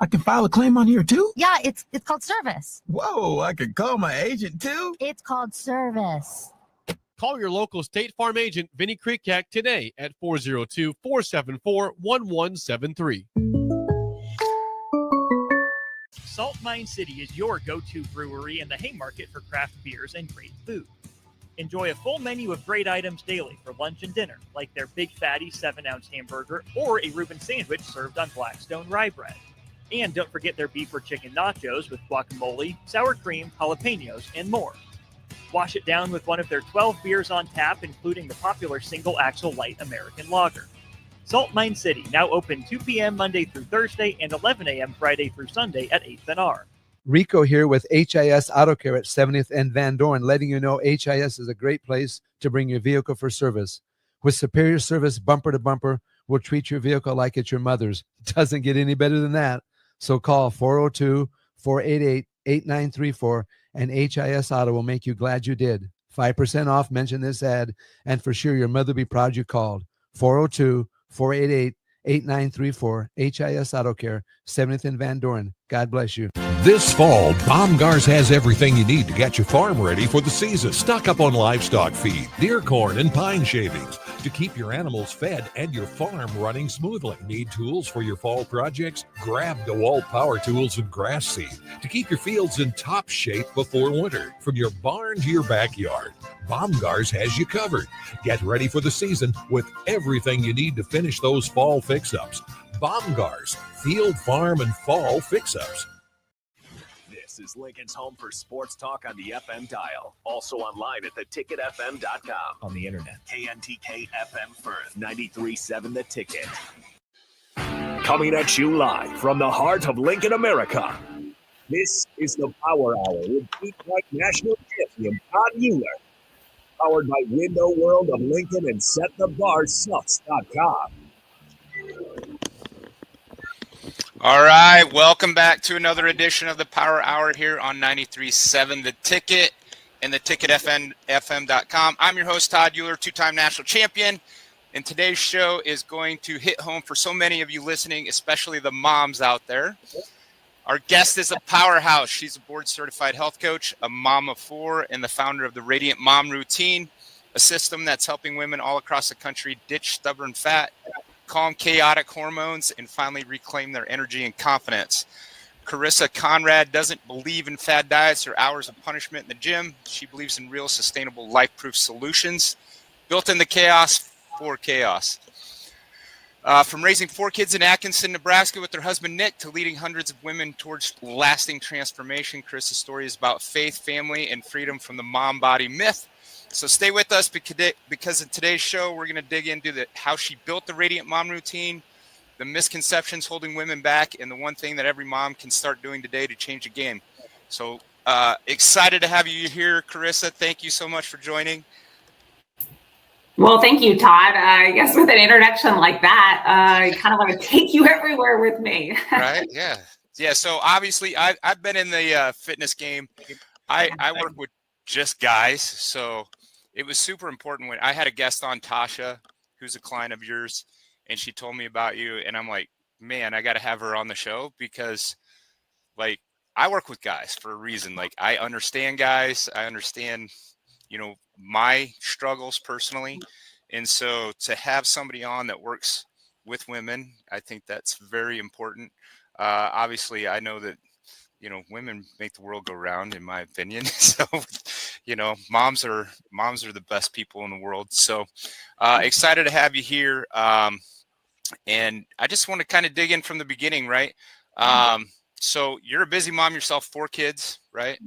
I can file a claim on here too? Yeah, it's called service. Whoa, I can call my agent too? It's called service. Call your local State Farm agent, Vinny Krikak, today at 402-474-1173. Salt Mine City is your go-to brewery in the Haymarket for craft beers and great food. Enjoy a full menu of great items daily for lunch and dinner, like their Big Fatty 7-ounce hamburger or a Reuben sandwich served on Blackstone rye bread. And don't forget their beef or chicken nachos with guacamole, sour cream, jalapenos, and more. Wash it down with one of their 12 beers on tap, including the popular Single Axle Light American Lager. Salt Mine City, now open 2 p.m. Monday through Thursday and 11 a.m. Friday through Sunday at 8th and R. Rico here with HIS Auto Care at 70th and Van Dorn, letting you know HIS is a great place to bring your vehicle for service. With superior service bumper to bumper, we'll treat your vehicle like it's your mother's. Doesn't get any better than that. So call 402-488-8934 and HIS Auto will make you glad you did. 5% off, mention this ad, and for sure your mother will be proud you called. 402-488-8934, HIS Auto Care, 70th and Van Dorn. God bless you. This fall, Baumgars has everything you need to get your farm ready for the season. Stock up on livestock feed, deer corn, and pine shavings to keep your animals fed and your farm running smoothly. Need tools for your fall projects? Grab DeWalt power tools and grass seed to keep your fields in top shape before winter. From your barn to your backyard, Baumgars has you covered. Get ready for the season with everything you need to finish those fall fix-ups. Baumgars, field, farm, and fall fix-ups. This is Lincoln's home for sports talk on the FM dial. Also online at theticketfm.com. On the internet. KNTK FM Firth, 93.7 The Ticket. Coming at you live from the heart of Lincoln, America. This is the Power Hour with Deep White National Champion Todd Uhlir. Powered by Window World of Lincoln and SetTheBarSucks.com. All right, welcome back to another edition of the Power Hour here on 93.7 The Ticket and theticketfm.com. I'm your host, Todd Uhlir, two-time national champion, and today's show is going to hit home for so many of you listening, especially the moms out there. Our guest is a powerhouse. She's a board-certified health coach, a mom of four, and the founder of the Radiant Mom Routine, a system that's helping women all across the country ditch stubborn fat, calm chaotic hormones, and finally reclaim their energy and confidence. Carissa Conrad doesn't believe in fad diets or hours of punishment in the gym. She believes in real, sustainable, life-proof solutions built in the chaos for chaos. From raising 4 kids in Atkinson, Nebraska with her husband Nick to leading hundreds of women towards lasting transformation, Carissa's story is about faith, family, and freedom from the mom body myth. So stay with us because in today's show, we're going to dig into how she built the Radiant Mom Routine, the misconceptions holding women back, and the one thing that every mom can start doing today to change the game. So excited to have you here, Carissa. Thank you so much for joining. Well, thank you, Todd. I guess with an introduction like that, I kind of want to take you everywhere with me. Right? Yeah. Yeah. So obviously, I've been in the fitness game. I work with just guys. So it was super important when I had a guest on, Tasha, who's a client of yours, and she told me about you. And I'm like, man, I got to have her on the show because, like, I work with guys for a reason. Like, I understand guys. I understand, my struggles personally. And so to have somebody on that works with women, I think that's very important. Obviously, I know that, women make the world go round, in my opinion. So, moms are the best people in the world. So excited to have you here. And I just want to kind of dig in from the beginning, right? So you're a busy mom yourself, 4 kids, right?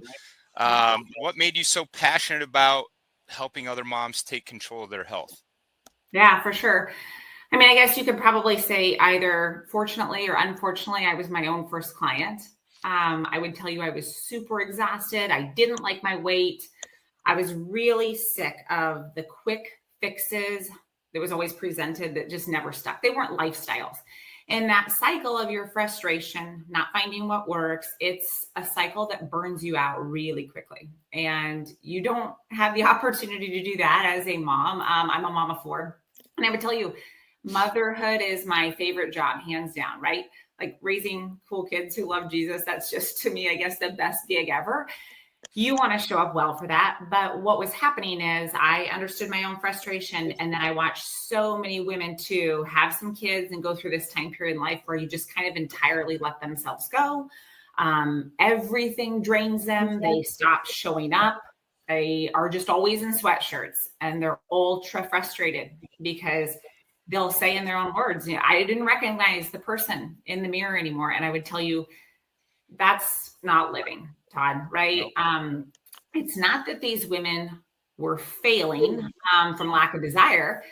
What made you so passionate about helping other moms take control of their health? Yeah, for sure. I mean, I guess you could probably say either fortunately or unfortunately, I was my own first client. I would tell you I was super exhausted. I didn't like my weight. I was really sick of the quick fixes that was always presented that just never stuck. They weren't lifestyles. And that cycle of your frustration, not finding what works, it's a cycle that burns you out really quickly. And you don't have the opportunity to do that as a mom. I'm a mom of 4. And I would tell you, motherhood is my favorite job, hands down, right? like raising cool kids who love Jesus. That's just, to me, I guess, the best gig ever. You want to show up well for that. But what was happening is I understood my own frustration. And then I watched so many women too have some kids and go through this time period in life where you just kind of entirely let themselves go. Everything drains them. They stop showing up. They are just always in sweatshirts, and they're ultra frustrated because they'll say in their own words, I didn't recognize the person in the mirror anymore. And I would tell you, that's not living, Todd, right? It's not that these women were failing from lack of desire.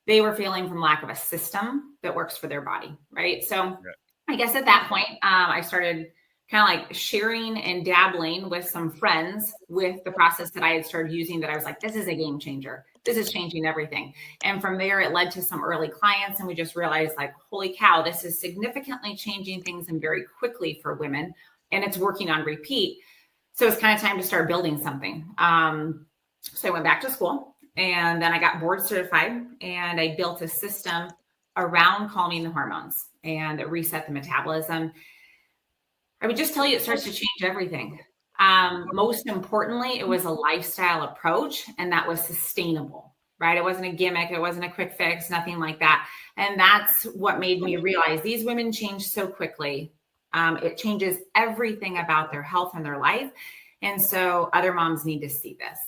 They were failing from lack of a system that works for their body, right? So I guess at that point, I started kind of like sharing and dabbling with some friends with the process that I had started using, that I was like, this is a game changer. This is changing everything. And from there, it led to some early clients. And we just realized, like, holy cow, this is significantly changing things and very quickly for women. And it's working on repeat. So it's kind of time to start building something. So I went back to school, and then I got board certified, and I built a system around calming the hormones and reset the metabolism. I would just tell you, it starts to change everything. Most importantly, it was a lifestyle approach, and that was sustainable, right? It wasn't a gimmick. It wasn't a quick fix, nothing like that. And that's what made me realize these women change so quickly. It changes everything about their health and their life. And so other moms need to see this.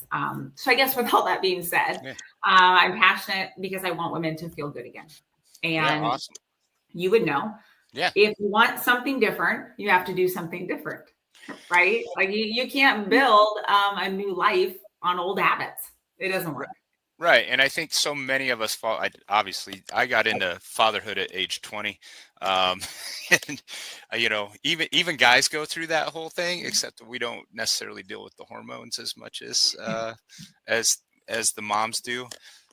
So I guess with all that being said, I'm passionate because I want women to feel good again. And awesome. You would know. If you want something different, you have to do something different, right? Like you can't build a new life on old habits. It doesn't work. Right. And I think so many of us fall. I got into fatherhood at age 20. And, even guys go through that whole thing, except that we don't necessarily deal with the hormones as much as the moms do.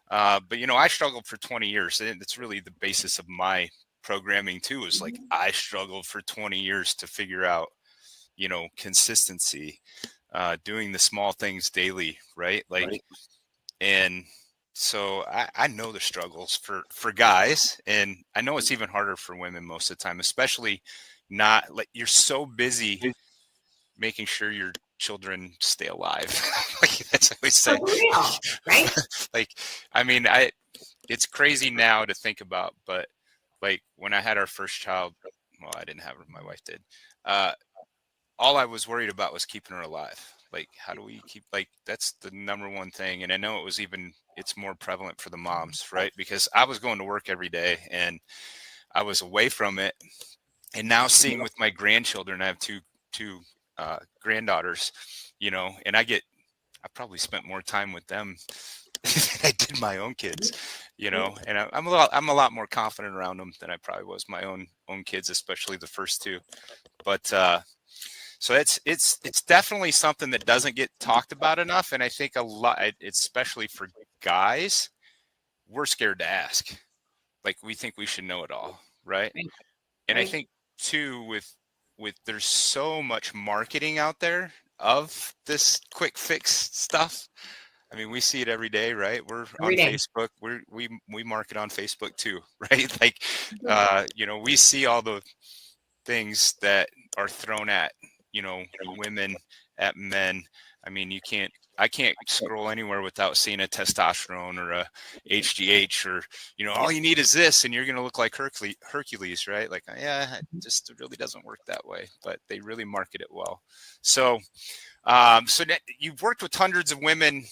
But I struggled for 20 years. And it's really the basis of my programming too, is like, I struggled for 20 years to figure out, consistency, doing the small things daily. Right. And so I know the struggles for guys, and I know it's even harder for women most of the time, especially not like you're so busy making sure your children stay alive. Like that's what we say. Right? It's crazy now to think about, but like when I had our first child, well, I didn't have her, my wife did. All I was worried about was keeping her alive. Like, how do we keep, like, that's the number one thing. And I know it's more prevalent for the moms, right? Because I was going to work every day and I was away from it. And now seeing with my grandchildren, I have two granddaughters, and I probably spent more time with them than I did my own kids, and I'm a lot more confident around them than I probably was my own kids, especially the first two. But, so it's definitely something that doesn't get talked about enough. And I think a lot, especially for guys, we're scared to ask. Like, we think we should know it all. Right. And I think too, with there's so much marketing out there of this quick fix stuff. I mean, we see it every day, right? We're on Facebook. We market on Facebook too, right? Like, we see all the things that are thrown at, women, at men. I mean, I can't scroll anywhere without seeing a testosterone or a HGH or, all you need is this and you're going to look like Hercules, right? Like, it really doesn't work that way, but they really market it well. So, you've worked with hundreds of women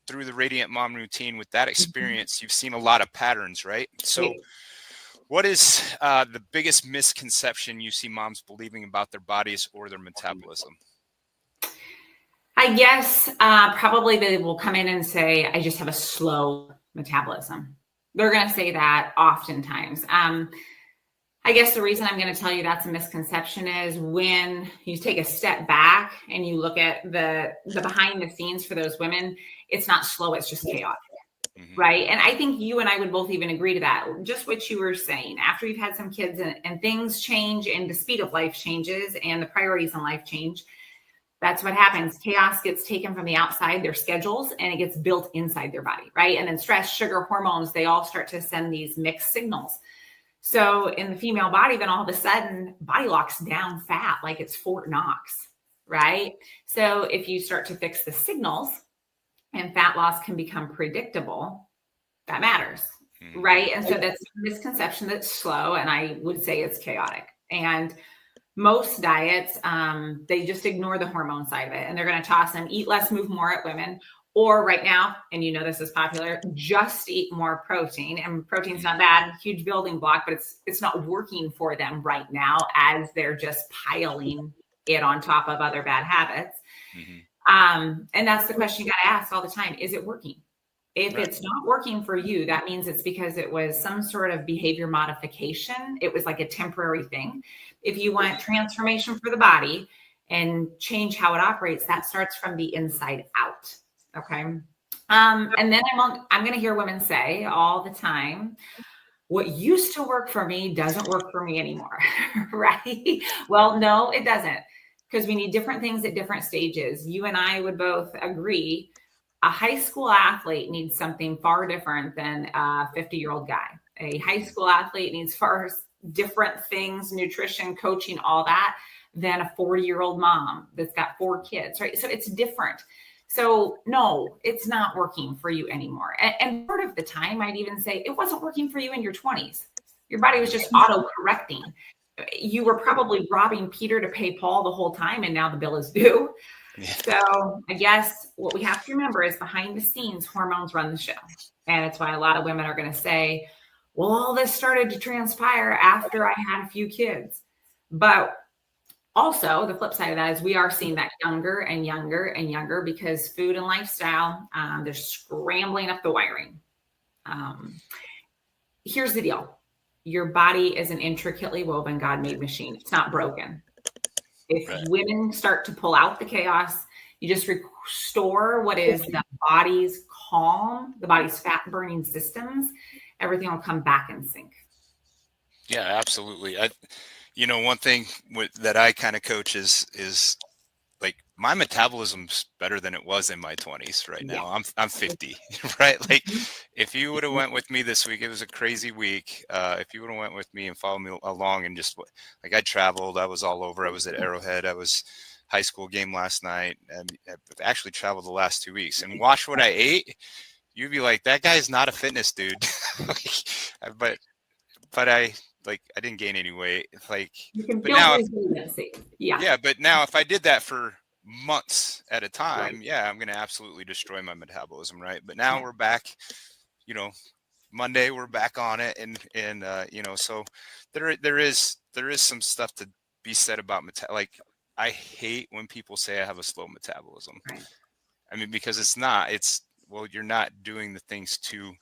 through the Radiant Mom routine. With that experience, you've seen a lot of patterns, right? So what is the biggest misconception you see moms believing about their bodies or their metabolism? I guess probably they will come in and say, I just have a slow metabolism. They're going to say that oftentimes. I guess the reason I'm going to tell you that's a misconception is when you take a step back and you look at the behind the scenes for those women, it's not slow, it's just chaotic. Right. And I think you and I would both even agree to that. Just what you were saying, after you've had some kids and things change and the speed of life changes and the priorities in life change, that's what happens. Chaos gets taken from the outside, their schedules, and it gets built inside their body. Right. And then stress, sugar, hormones, they all start to send these mixed signals. So in the female body, then all of a sudden body locks down fat like it's Fort Knox, right? So if you start to fix the signals and fat loss can become predictable, that matters, right? And so that's a misconception that's slow, and I would say it's chaotic. And most diets, they just ignore the hormone side of it, and they're going to toss them eat less, move more at women, or right now, and you know this is popular, just eat more protein. And protein's not bad, huge building block, but it's not working for them right now as they're just piling it on top of other bad habits. And that's the question you got to ask all the time: is it working? If it's not working for you, that means it's because it was some sort of behavior modification. It was like a temporary thing. If you want transformation for the body and change how it operates, that starts from the inside out. Okay. And then I'm going to hear women say all the time, what used to work for me doesn't work for me anymore. Right? Well, no, it doesn't, because we need different things at different stages. You and I would both agree a high school athlete needs something far different than a 50-year-old guy. A high school athlete needs far different things, nutrition, coaching, all that, than a 40-year-old mom that's got 4 kids, right? So it's different. So no, it's not working for you anymore. And part of the time, I'd even say it wasn't working for you in your 20s. Your body was just auto-correcting. You were probably robbing Peter to pay Paul the whole time, and now the bill is due. So I guess what we have to remember is behind the scenes, hormones run the show. And it's why a lot of women are going to say, well, all this started to transpire after I had a few kids. But also the flip side of that is we are seeing that younger and younger and younger because food and lifestyle, they're scrambling up the wiring. Here's the deal. Your body is an intricately woven God-made machine. It's not broken. If women start to pull out the chaos, you just restore what is the body's calm, the body's fat burning systems, everything will come back in sync. Yeah, absolutely. One thing that I kind of coach is like my metabolism's better than it was in my 20s right now. I'm 50, right? Like if you would have went with me this week, it was a crazy week. If you would have went with me and followed me along and just like I traveled, I was all over. I was at Arrowhead. I was high school game last night. And I've actually traveled the last 2 weeks and watch what I ate. You'd be like, that guy's not a fitness dude. but I didn't gain any weight. Like, but now, but now if I did that for months at a time, I'm going to absolutely destroy my metabolism. Right. But now we're back, Monday, we're back on it. And so there is some stuff to be said about like, I hate when people say I have a slow metabolism. I mean, because you're not doing the things to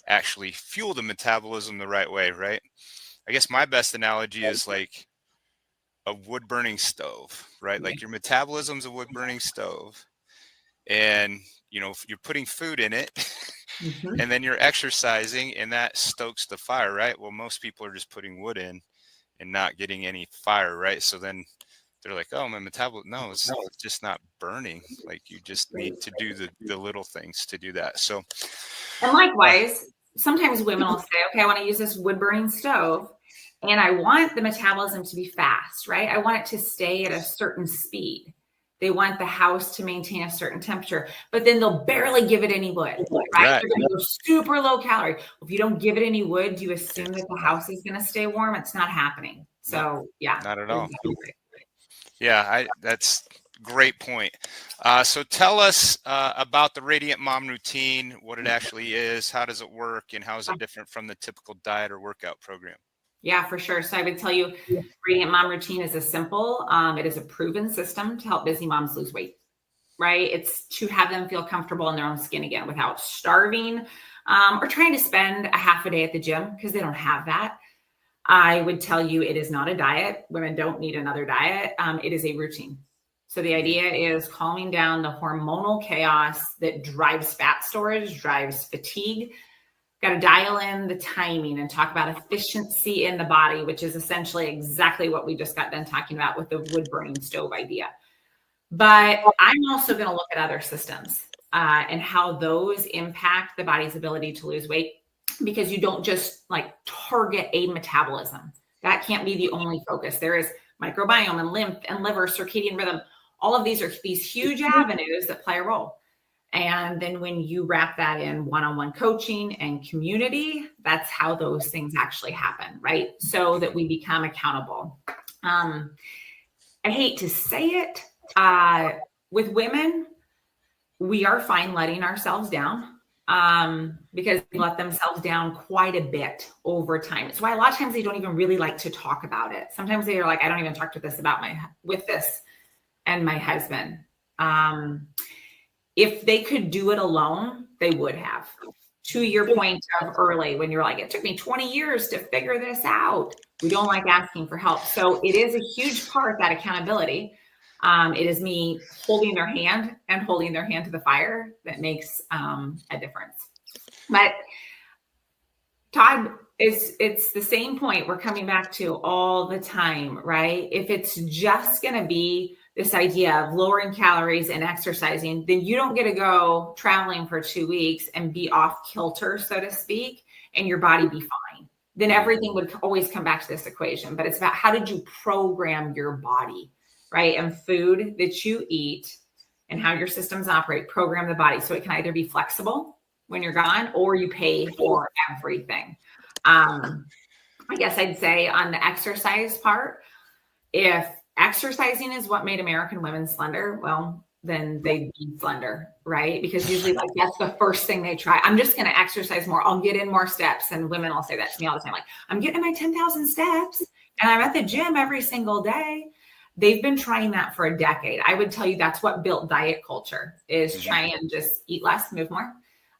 actually fuel the metabolism the right way. Right. I guess my best analogy is like a wood burning stove, right? Like your metabolism's a wood burning stove and, you're putting food in it and then you're exercising and that stokes the fire, right? Well, most people are just putting wood in and not getting any fire, right? So then they're like, oh, my metabolism, no, it's just not burning. Like you just need to do the little things to do that. So, and likewise, sometimes women will say, okay, I want to use this wood burning stove and I want the metabolism to be fast, right? I want it to stay at a certain speed. They want the house to maintain a certain temperature, but then they'll barely give it any wood, right? They're going to go super low calorie. If you don't give it any wood, do you assume that the house is going to stay warm? It's not happening. So not at all. Yeah, that's great point. So tell us about the Radiant Mom routine, what it actually is, how does it work, and how is it different from the typical diet or workout program? Yeah, for sure. So I would tell you, Radiant Mom routine is it is a proven system to help busy moms lose weight, right? It's to have them feel comfortable in their own skin again without starving or trying to spend a half a day at the gym because they don't have that. I would tell you it is not a diet. Women don't need another diet. It is a routine. So the idea is calming down the hormonal chaos that drives fat storage, drives fatigue. Got to dial in the timing and talk about efficiency in the body, which is essentially exactly what we just got done talking about with the wood burning stove idea. But I'm also going to look at other systems and how those impact the body's ability to lose weight. because you don't just like target a metabolism. That can't be the only focus. There is microbiome and lymph and liver, circadian rhythm. All of these are these huge avenues that play a role. And then when you wrap that in one-on-one coaching and community, that's how those things actually happen, right? So that we become accountable. I hate to say it, with women, we are fine letting ourselves down because they let themselves down quite a bit over time. It's why a lot of times they don't even really like to talk about it. Sometimes they're like, I don't even talk with this and my husband. If they could do it alone, they would have. To your point of early, when you're like, it took me 20 years to figure this out. We don't like asking for help. So it is a huge part, that accountability. It is me holding their hand and holding their hand to the fire that makes a difference. But Todd, it's the same point we're coming back to all the time, right? If it's just going to be this idea of lowering calories and exercising, then you don't get to go traveling for 2 weeks and be off kilter, so to speak, and your body be fine. Then everything would always come back to this equation. But it's about how did you program your body, right? And food that you eat and how your systems operate, program the body. So it can either be flexible when you're gone or you pay for everything. I guess I'd say on the exercise part, if exercising is what made American women slender, well, then they'd be slender, right? Because usually like that's the first thing they try. I'm just going to exercise more. I'll get in more steps. And women will say that to me all the time. Like, I'm getting my 10,000 steps and I'm at the gym every single day. They've been trying that for a decade. I would tell you that's what built diet culture, is try and just eat less, move more.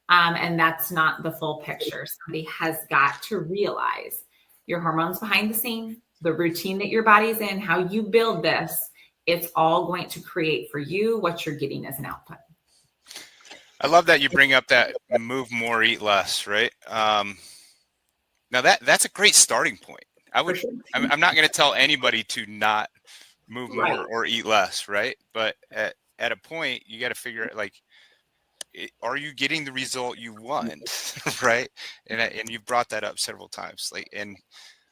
And that's not the full picture. Somebody has got to realize your hormones behind the scene, the routine that your body's in, how you build this, it's all going to create for you what you're getting as an output. I love that you bring up that move more, eat less, right? Now that's a great starting point. I'm not going to tell anybody to not move more or eat less, right? But at a point, you got to figure out, like, are you getting the result you want, right? And you've brought that up several times. Like, and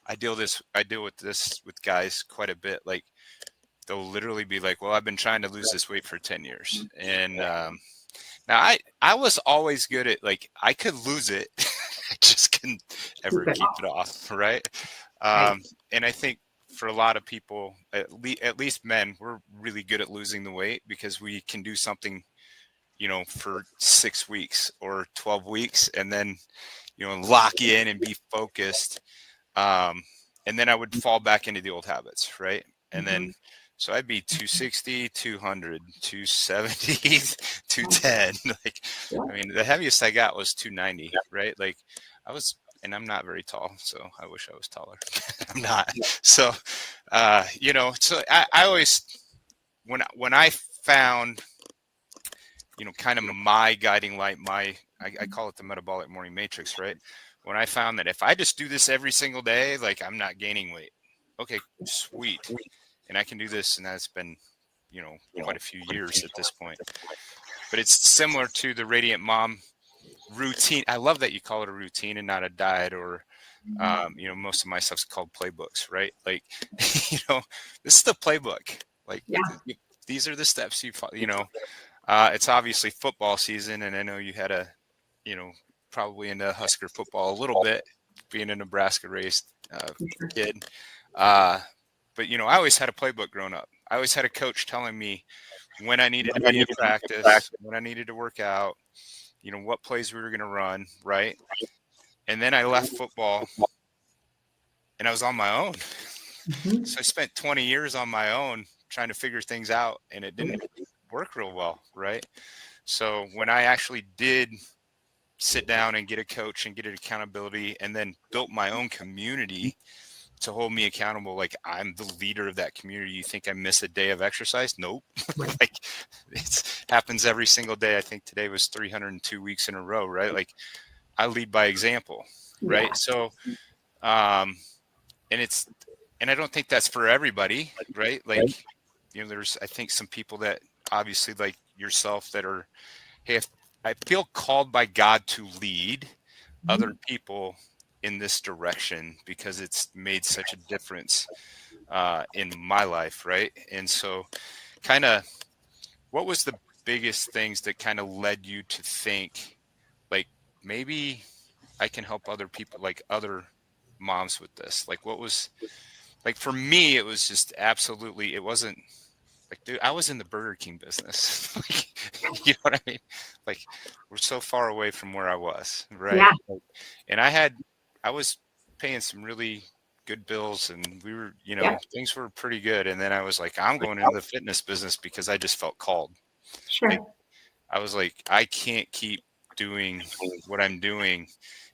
I deal with this with guys quite a bit. Like, they'll literally be like, well, I've been trying to lose this weight for 10 years. And now I was always good at, like, I could lose it. I just couldn't ever keep it off. Right. And I think for a lot of people, at least men, we're really good at losing the weight because we can do something, for 6 weeks or 12 weeks and then, lock you in and be focused. And then I would fall back into the old habits. Right. And then, so I'd be 260, 200, 270, 210. Like, I mean, the heaviest I got was 290, right? Like, and I'm not very tall, so I wish I was taller. I'm not. So, so I always, when I found, kind of my guiding light, I call it the metabolic morning matrix, right? When I found that if I just do this every single day, like, I'm not gaining weight. Okay, sweet. And I can do this, and that's been, quite a few years at this point. But it's similar to the Radiant Mom routine. I love that you call it a routine and not a diet, or, most of my stuff's called playbooks, right? Like, this is the playbook. Like, these are the steps you follow. It's obviously football season, and I know you had probably into Husker football a little bit, being a Nebraska raised kid. But, I always had a playbook growing up. I always had a coach telling me when I needed to be in practice, when I needed to work out, what plays we were going to run, right? And then I left football, and I was on my own. So I spent 20 years on my own trying to figure things out, and it didn't work real well, right? So when I actually did sit down and get a coach and get an accountability, and then built my own community to hold me accountable, like, I'm the leader of that community. You think I miss a day of exercise? Nope. Like, it happens every single day. I think today was 302 weeks in a row, right? Like, I lead by example, right? Yeah. So, and I don't think that's for everybody, right? Like, there's, I think, some people that obviously, like yourself, that are, hey, if I feel called by God to lead, other people in this direction because it's made such a difference in my life, right? And so kind of what was the biggest things that kind of led you to think like maybe I can help other people, like other moms with this? Like what was like for me, it was just absolutely, it wasn't like, dude, I was in the Burger King business. Like, you know what I mean? Like we're so far away from where I was, right? Yeah. And I was paying some really good bills and we were, you know, Yeah. things were pretty good. And then I was like, I'm going into the fitness business because I just felt called. Sure. Like, I was like, I can't keep doing what I'm doing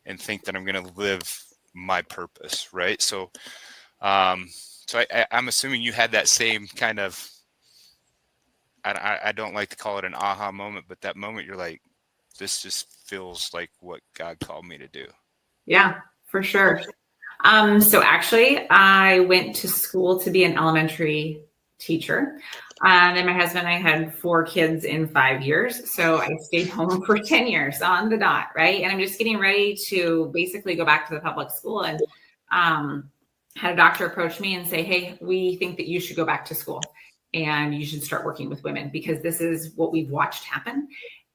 and think that I'm going to live my purpose. Right. So, so I'm assuming you had that same kind of, I don't like to call it an aha moment, but that moment you're like, this just feels like what God called me to do. Yeah, for sure. So actually, I went to school to be an elementary teacher. And my husband and I had 4 kids in 5 years. So I stayed home for 10 years on the dot, right? And I'm just getting ready to basically go back to the public school, and had a doctor approach me and say, hey, we think that you should go back to school and you should start working with women because this is what we've watched happen.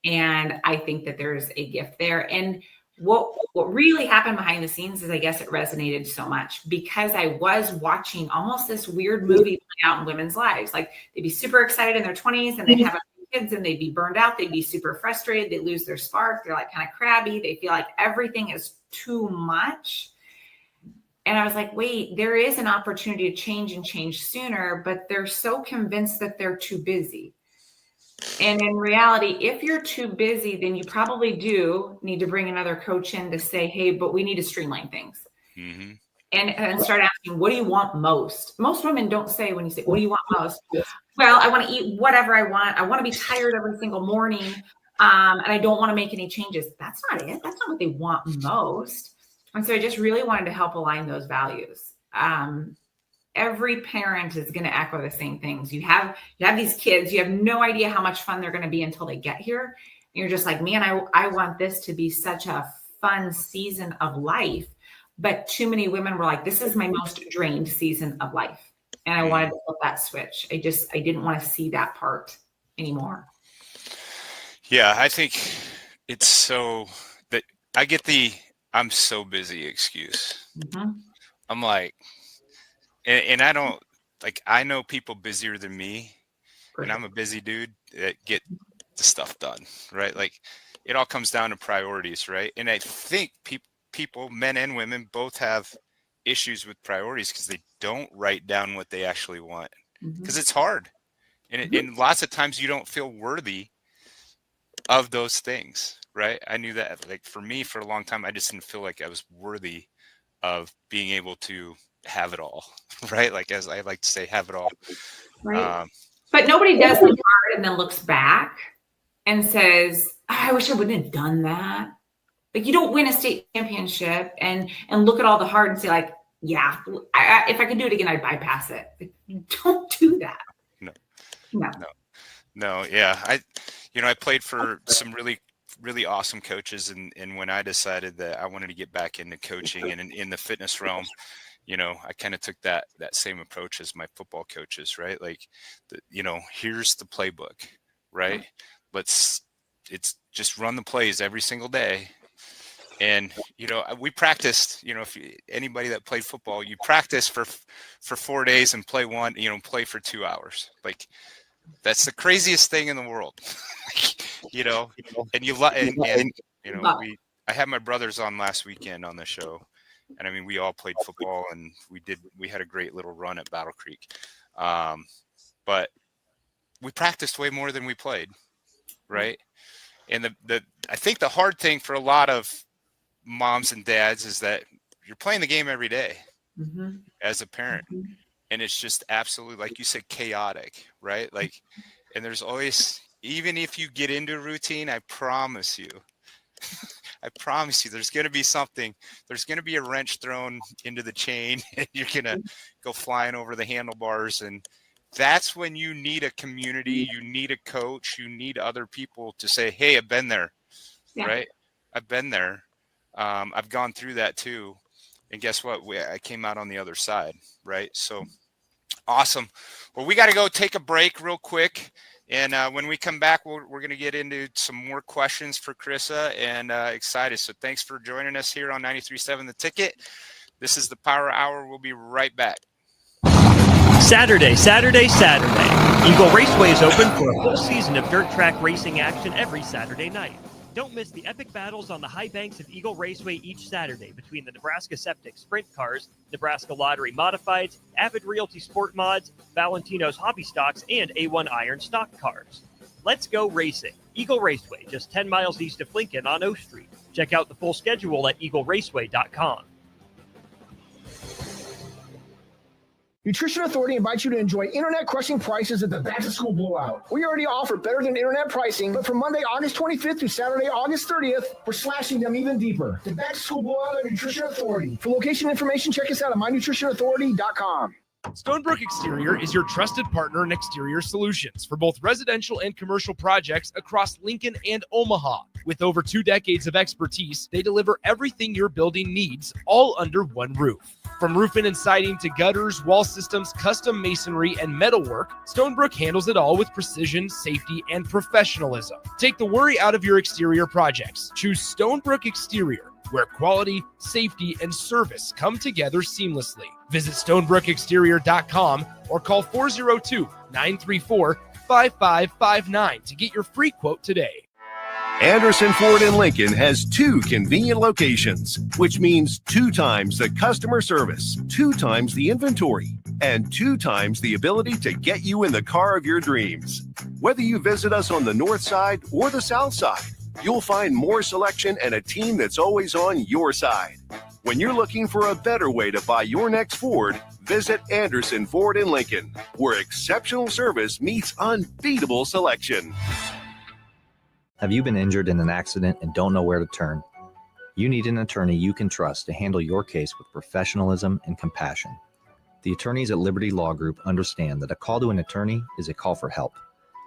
And I think that there's a gift there. And what really happened behind the scenes is I guess it resonated so much because I was watching almost this weird movie play out in women's lives. Like they'd be super excited in their 20s and they'd have a few kids and they'd be burned out. They'd be super frustrated. They lose their spark. They're like kind of crabby. They feel like everything is too much. And I was like, wait, there is an opportunity to change and change sooner, but they're so convinced that they're too busy. And in reality, if you're too busy, then you probably do need to bring another coach in to say, hey, but we need to streamline things. Mm-hmm. And start asking, what do you want most? Most women don't say when you say, what do you want most? Well, I want to eat whatever I want. I want to be tired every single morning. And I don't want to make any changes. That's not it. That's not what they want most. And so I just really wanted to help align those values. Every parent is going to echo the same things. You have these kids, you have no idea how much fun they're going to be until they get here. And you're just like, man, I want this to be such a fun season of life. But too many women were like, this is my most drained season of life. And I wanted to flip that switch. I didn't want to see that part anymore. Yeah, I think it's so that I get the I'm so busy excuse. Mm-hmm. I'm like, and I don't like, I know people busier than me, and I'm a busy dude that get the stuff done, right? Like it all comes down to priorities, right? And I think people, men and women, both have issues with priorities because they don't write down what they actually want because it's hard. And lots of times you don't feel worthy of those things, right? I knew that, like for me, for a long time, I just didn't feel like I was worthy of being able to have it all, right? Like, as I like to say, have it all. Right. But nobody does the part and then looks back and says, oh, I wish I wouldn't have done that. Like you don't win a state championship and look at all the hard and say like, yeah, if I could do it again, I'd bypass it. Like, don't do that. No. Yeah. I played for some really, really awesome coaches. And when I decided that I wanted to get back into coaching and in the fitness realm, I kind of took that same approach as my football coaches, right? Like, here's the playbook, right? It's just run the plays every single day. And, we practiced, if anybody that played football, you practice for 4 days and play for 2 hours. Like, that's the craziest thing in the world, I had my brothers on last weekend on the show. And I mean, we all played football and we had a great little run at Battle Creek. But we practiced way more than we played. Right. And I think the hard thing for a lot of moms and dads is that you're playing the game every day as a parent. And it's just absolutely, like you said, chaotic, right? Like, and there's always, even if you get into a routine, I promise you, there's going to be something, there's going to be a wrench thrown into the chain and you're going to go flying over the handlebars. And that's when you need a community, you need a coach, you need other people to say, hey, I've been there, right? I've been there. I've gone through that too. And guess what? I came out on the other side, right? So awesome. Well, we got to go take a break real quick. And when we come back, we're going to get into some more questions for Carissa, and excited. So thanks for joining us here on 93.7 The Ticket. This is the Power Hour. We'll be right back. Saturday. Eagle Raceway is open for a full season of dirt track racing action every Saturday night. Don't miss the epic battles on the high banks of Eagle Raceway each Saturday between the Nebraska Septic Sprint Cars, Nebraska Lottery Modifieds, Avid Realty Sport Mods, Valentino's Hobby Stocks, and A1 Iron Stock Cars. Let's go racing. Eagle Raceway, just 10 miles east of Lincoln on O Street. Check out the full schedule at eagleraceway.com. Nutrition Authority invites you to enjoy internet-crushing prices at the back-to-school blowout. We already offer better-than-internet pricing, but from Monday, August 25th through Saturday, August 30th, we're slashing them even deeper. The back-to-school blowout at Nutrition Authority. For location information, check us out at mynutritionauthority.com. Stonebrook Exterior is your trusted partner in exterior solutions for both residential and commercial projects across Lincoln and Omaha. With over 2 decades of expertise, they deliver everything your building needs, all under one roof. From roofing and siding to gutters, wall systems, custom masonry, and metalwork, Stonebrook handles it all with precision, safety, and professionalism. Take the worry out of your exterior projects. Choose Stonebrook Exterior, where quality, safety, and service come together seamlessly. Visit stonebrookexterior.com or call 402-934-5559 to get your free quote today. Anderson Ford in Lincoln has 2 convenient locations, which means 2 times the customer service, 2 times the inventory, and 2 times the ability to get you in the car of your dreams. Whether you visit us on the north side or the south side, you'll find more selection and a team that's always on your side. When you're looking for a better way to buy your next Ford, visit Anderson Ford in Lincoln, where exceptional service meets unbeatable selection. Have you been injured in an accident and don't know where to turn? You need an attorney you can trust to handle your case with professionalism and compassion. The attorneys at Liberty Law Group understand that a call to an attorney is a call for help.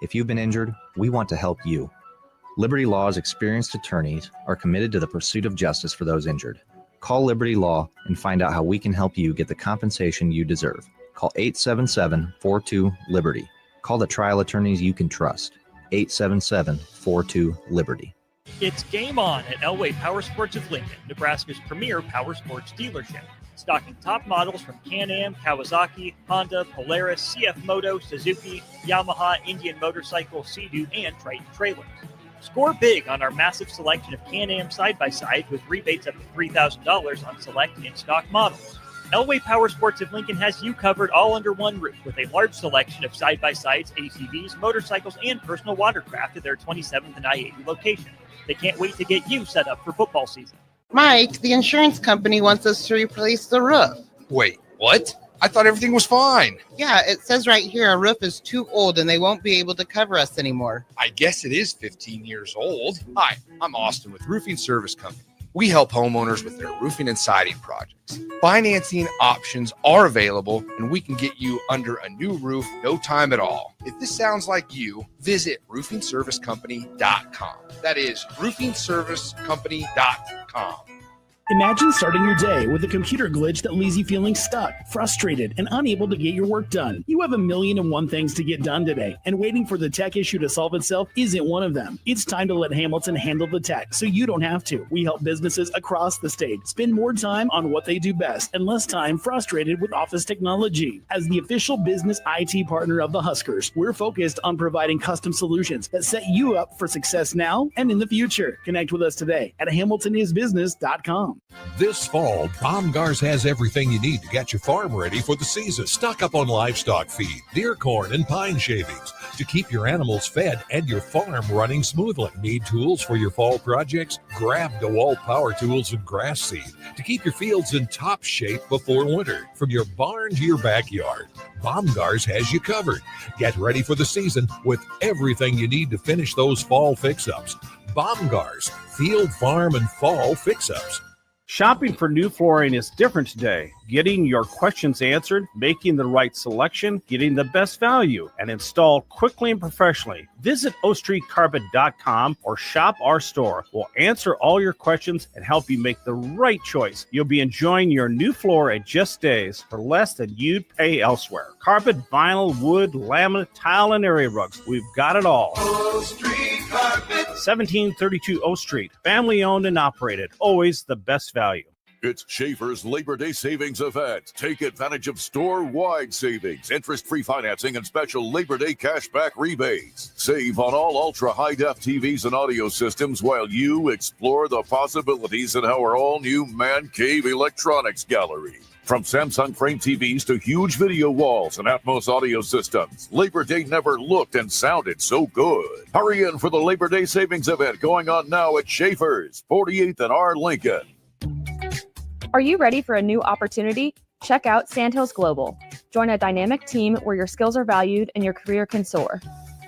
If you've been injured, we want to help you. Liberty Law's experienced attorneys are committed to the pursuit of justice for those injured. Call Liberty Law and find out how we can help you get the compensation you deserve. Call 877-42-LIBERTY. Call the trial attorneys you can trust. 877-42-LIBERTY. It's game on at Elway Power Sports of Lincoln, Nebraska's premier power sports dealership. Stocking top models from Can-Am, Kawasaki, Honda, Polaris, CF Moto, Suzuki, Yamaha, Indian Motorcycle, Sea-Doo, and Triton trailers. Score big on our massive selection of Can-Am side-by-sides with rebates up to $3,000 on select in-stock models. Elway Power Sports of Lincoln has you covered all under one roof with a large selection of side-by-sides, ATVs, motorcycles, and personal watercraft at their 27th and I-80 location. They can't wait to get you set up for football season. Mike, the insurance company wants us to replace the roof. Wait, what? I thought everything was fine. Yeah, it says right here our roof is too old and they won't be able to cover us anymore. I guess it is 15 years old. Hi, I'm Austin with Roofing Service Company. We help homeowners with their roofing and siding projects. Financing options are available, and we can get you under a new roof no time at all. If this sounds like you, visit roofingservicecompany.com. That is roofingservicecompany.com. Imagine starting your day with a computer glitch that leaves you feeling stuck, frustrated, and unable to get your work done. You have 1,000,001 things to get done today, and waiting for the tech issue to solve itself isn't one of them. It's time to let Hamilton handle the tech so you don't have to. We help businesses across the state spend more time on what they do best and less time frustrated with office technology. As the official business IT partner of the Huskers, we're focused on providing custom solutions that set you up for success now and in the future. Connect with us today at hamiltonisbusiness.com. This fall, Baumgars has everything you need to get your farm ready for the season. Stock up on livestock feed, deer corn, and pine shavings to keep your animals fed and your farm running smoothly. Need tools for your fall projects? Grab DeWalt power tools and grass seed to keep your fields in top shape before winter. From your barn to your backyard, Baumgars has you covered. Get ready for the season with everything you need to finish those fall fix-ups. Baumgars, field, farm, and fall fix-ups. Shopping for new flooring is different today. Getting your questions answered, making the right selection, getting the best value, and installed quickly and professionally. Visit ostreetcarpet.com or shop our store. We'll answer all your questions and help you make the right choice. You'll be enjoying your new floor in just days for less than you'd pay elsewhere. Carpet, vinyl, wood, laminate, tile, and area rugs. We've got it all. O Street Carpet. 1732 O Street. Family owned and operated. Always the best value. It's Schaefer's Labor Day Savings Event. Take advantage of store-wide savings, interest-free financing, and special Labor Day cashback rebates. Save on all ultra-high-def TVs and audio systems while you explore the possibilities in our all-new Man Cave Electronics Gallery. From Samsung frame TVs to huge video walls and Atmos audio systems, Labor Day never looked and sounded so good. Hurry in for the Labor Day Savings Event going on now at Schaefer's, 48th and R. Lincoln. Are you ready for a new opportunity? Check out Sandhills Global. Join a dynamic team where your skills are valued and your career can soar.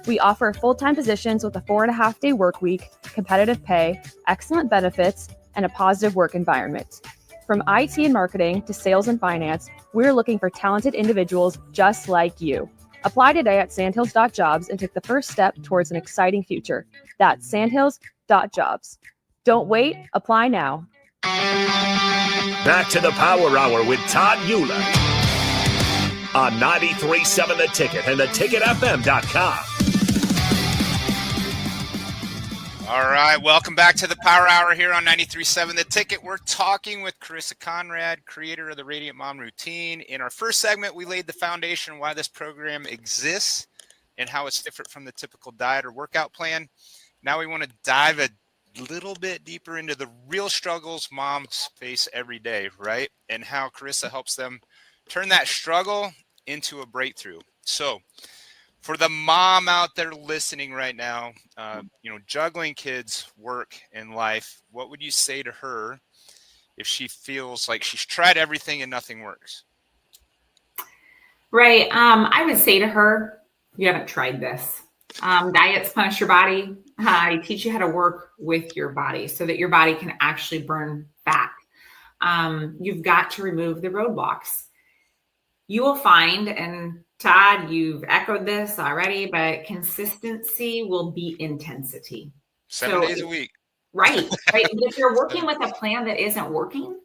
We offer full-time positions with a 4.5-day work week, competitive pay, excellent benefits, and a positive work environment. From IT and marketing to sales and finance, we're looking for talented individuals just like you. Apply today at sandhills.jobs and take the first step towards an exciting future. That's sandhills.jobs. Don't wait, apply now. Back to the Power Hour with Todd Uhlir on 93.7 The Ticket and theticketfm.com. All right, welcome back to the Power Hour here on 93.7 The Ticket. We're talking with Carissa Conrad, creator of the Radiant Mom Routine. In our first segment, we laid the foundation why this program exists and how it's different from the typical diet or workout plan. Now we want to dive a little bit deeper into the real struggles moms face every day, right? And how Carissa helps them turn that struggle into a breakthrough. So for the mom out there listening right now, juggling kids, work, and life, what would you say to her if she feels like she's tried everything and nothing works? Right. I would say to her, you haven't tried this. Diets punish your body. I teach you how to work with your body so that your body can actually burn fat. You've got to remove the roadblocks. You will find, and Todd, you've echoed this already, but consistency will beat intensity. 7 days a week. Right. But if you're working with a plan that isn't working,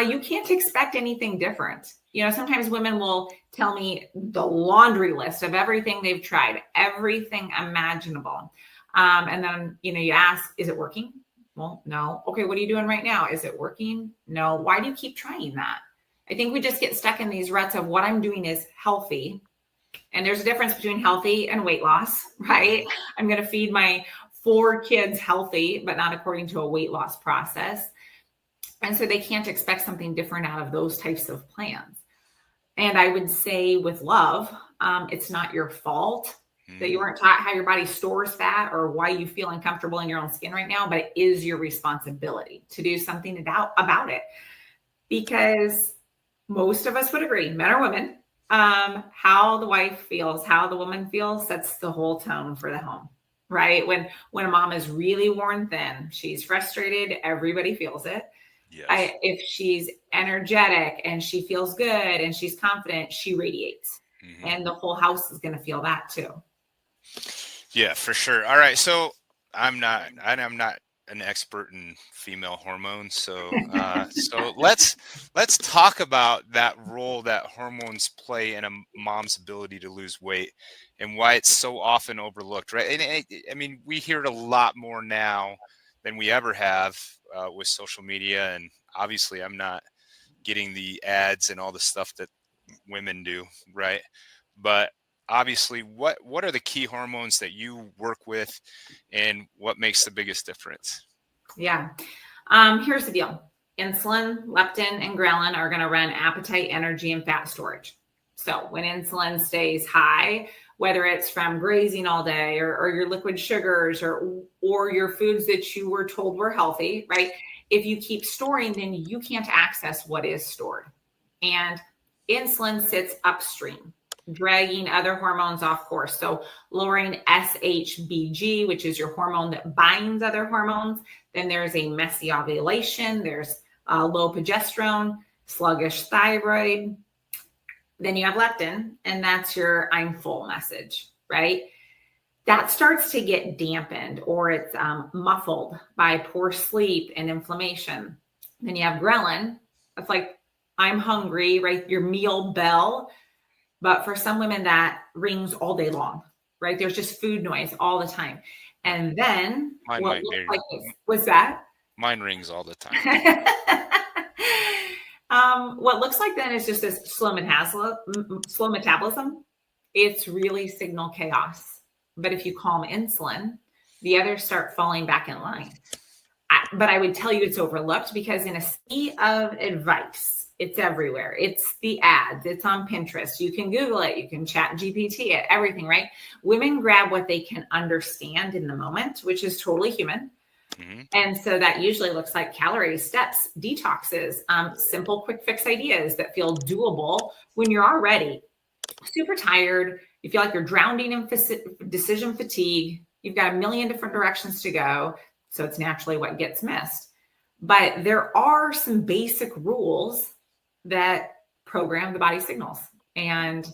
you can't expect anything different. Sometimes women will tell me the laundry list of everything they've tried, everything imaginable. And then, you ask, is it working? Well, no. Okay, what are you doing right now? Is it working? No. Why do you keep trying that? I think we just get stuck in these ruts of what I'm doing is healthy. And there's a difference between healthy and weight loss, right? I'm going to feed my 4 kids healthy, but not according to a weight loss process. And so they can't expect something different out of those types of plans. And I would say with love, it's not your fault that you weren't taught how your body stores fat or why you feel uncomfortable in your own skin right now, but it is your responsibility to do something about it. Because most of us would agree, men or women, how the wife feels, how the woman feels, sets the whole tone for the home, right? When a mom is really worn thin, she's frustrated, everybody feels it. Yes. If she's energetic and she feels good and she's confident, she radiates. Mm-hmm. And the whole house is going to feel that too. Yeah, for sure. All right. So I'm not an expert in female hormones. So let's talk about that role that hormones play in a mom's ability to lose weight and why it's so often overlooked, right? And I mean, we hear it a lot more now than we ever have with social media. And obviously I'm not getting the ads and all the stuff that women do, right? But obviously, what are the key hormones that you work with and what makes the biggest difference? Yeah. Here's the deal. Insulin, leptin, and ghrelin are going to run appetite, energy, and fat storage. So when insulin stays high, whether it's from grazing all day or your liquid sugars or your foods that you were told were healthy, right? If you keep storing, then you can't access what is stored. And insulin sits upstream, dragging other hormones off course. So lowering SHBG, which is your hormone that binds other hormones. Then there's a messy ovulation. There's low progesterone, sluggish thyroid. Then you have leptin, and that's your I'm full message, right? That starts to get dampened, or it's muffled by poor sleep and inflammation. Then you have ghrelin. It's like, I'm hungry, right? Your meal bell. But for some women, that rings all day long, right? There's just food noise all the time. And then Mine what might looks be. like this, what's that? Mine rings all the time. What looks like then is just this slow metabolism. It's really signal chaos. But if you calm insulin, the others start falling back in line. But I would tell you it's overlooked, because in a sea of advice, it's everywhere. It's the ads. It's on Pinterest. You can Google it. You can chat GPT it, everything, right? Women grab what they can understand in the moment, which is totally human. Mm-hmm. And so that usually looks like calories, steps, detoxes, simple quick fix ideas that feel doable when you're already super tired. You feel like you're drowning in decision fatigue. You've got a million different directions to go. So it's naturally what gets missed. But there are some basic rules that program the body signals. And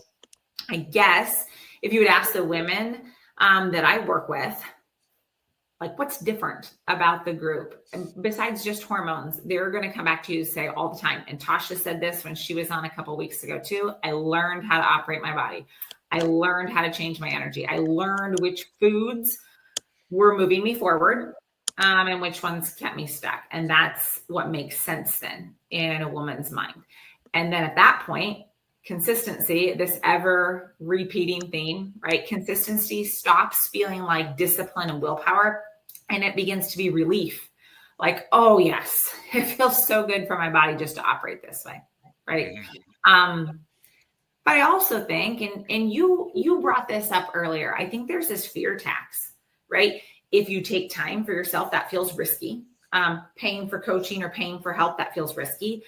I guess if you would ask the women that I work with, like, what's different about the group? And besides just hormones, they're going to come back to you and say all the time. And Tasha said this when she was on a couple of weeks ago too. I learned how to operate my body. I learned how to change my energy. I learned which foods were moving me forward and which ones kept me stuck. And that's what makes sense then in a woman's mind. And then at that point, consistency, this ever repeating theme, right? Consistency stops feeling like discipline and willpower, and it begins to be relief. Like, oh yes, it feels so good for my body just to operate this way, right? But I also think, and you brought this up earlier, I think there's this fear tax, right? If you take time for yourself, that feels risky. Paying for coaching or paying for help, that feels risky.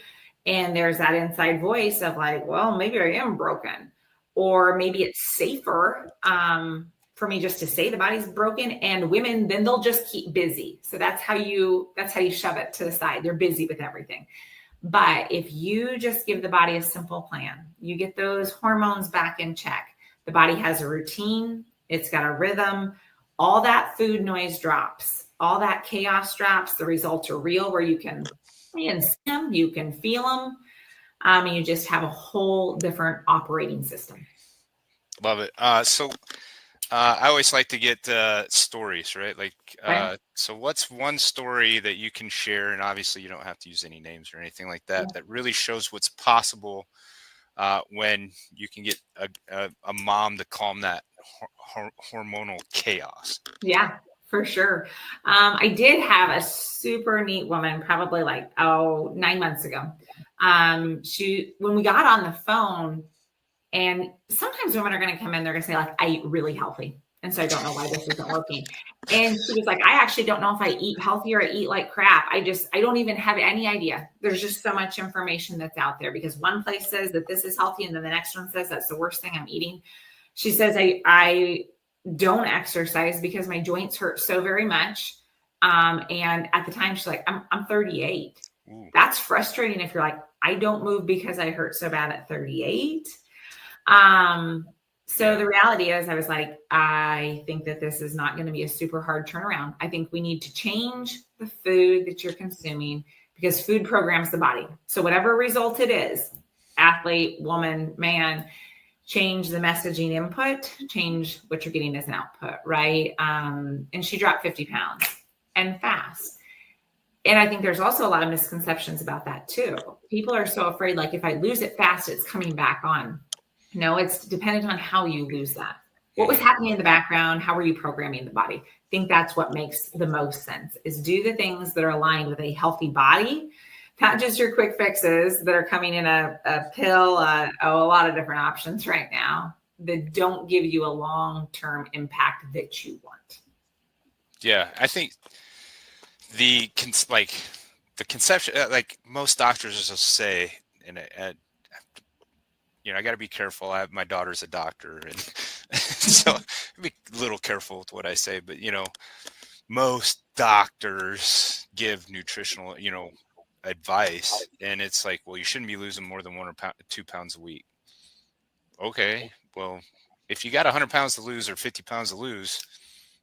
And there's that inside voice of like, well, maybe I am broken, or maybe it's safer for me just to say the body's broken. And women, then they'll just keep busy. So that's how you shove it to the side. They're busy with everything. But if you just give the body a simple plan, you get those hormones back in check. The body has a routine. It's got a rhythm. All that food noise drops. All that chaos drops. The results are real, where you can see them, you can feel them, and you just have a whole different operating system. Love it. So I always like to get stories, right? Like, so what's one story that you can share? And obviously you don't have to use any names or anything like that, that really shows what's possible when you can get a mom to calm that hormonal chaos. Yeah, for sure. I did have a super neat woman, probably like 9 months ago. When we got on the phone, and sometimes women are going to come in, they're going to say like, I eat really healthy, and so I don't know why this isn't working. And she was like, I actually don't know if I eat healthy or I eat like crap. I don't even have any idea. There's just so much information that's out there, because one place says that this is healthy, and then the next one says that's the worst thing I'm eating. She says, I don't exercise because my joints hurt so very much. And at the time, she's like, I'm 38. Ooh. That's frustrating if you're like, I don't move because I hurt so bad at 38. So the reality is, I was like, I think that this is not going to be a super hard turnaround. I think we need to change the food that you're consuming, because food programs the body. So whatever result it is, athlete, woman, man, change the messaging input, change what you're getting as an output, right? And she dropped 50 pounds and fast. And I think there's also a lot of misconceptions about that too. People are so afraid, like, if I lose it fast, it's coming back on. No, it's dependent on how you lose that. What was happening in the background? How are you programming the body? I think that's what makes the most sense, is do the things that are aligned with a healthy body, not just your quick fixes that are coming in a pill, a lot of different options right now that don't give you a long-term impact that you want. Yeah, I think the conception, like most doctors just say, and I got to be careful. My daughter's a doctor, and so be a little careful with what I say. But most doctors give nutritional, advice, and it's like, well, you shouldn't be losing more than 2 pounds a week. Okay, well, if you got 100 pounds to lose or 50 pounds to lose,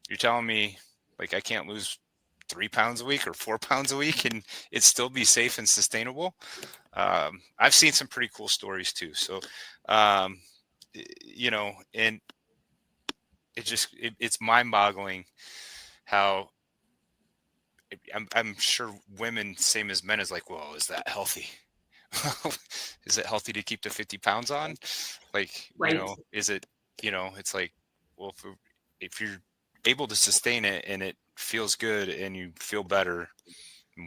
you're telling me like I can't lose 3 pounds a week or 4 pounds a week and it still be safe and sustainable. I've seen some pretty cool stories too. So, you know, and it's mind boggling how I'm sure women, same as men, is like, well, is that healthy? Is it healthy to keep the 50 pounds on? Like, Right. you know, is it, you know, it's like, well, if you're able to sustain it and it feels good and you feel better,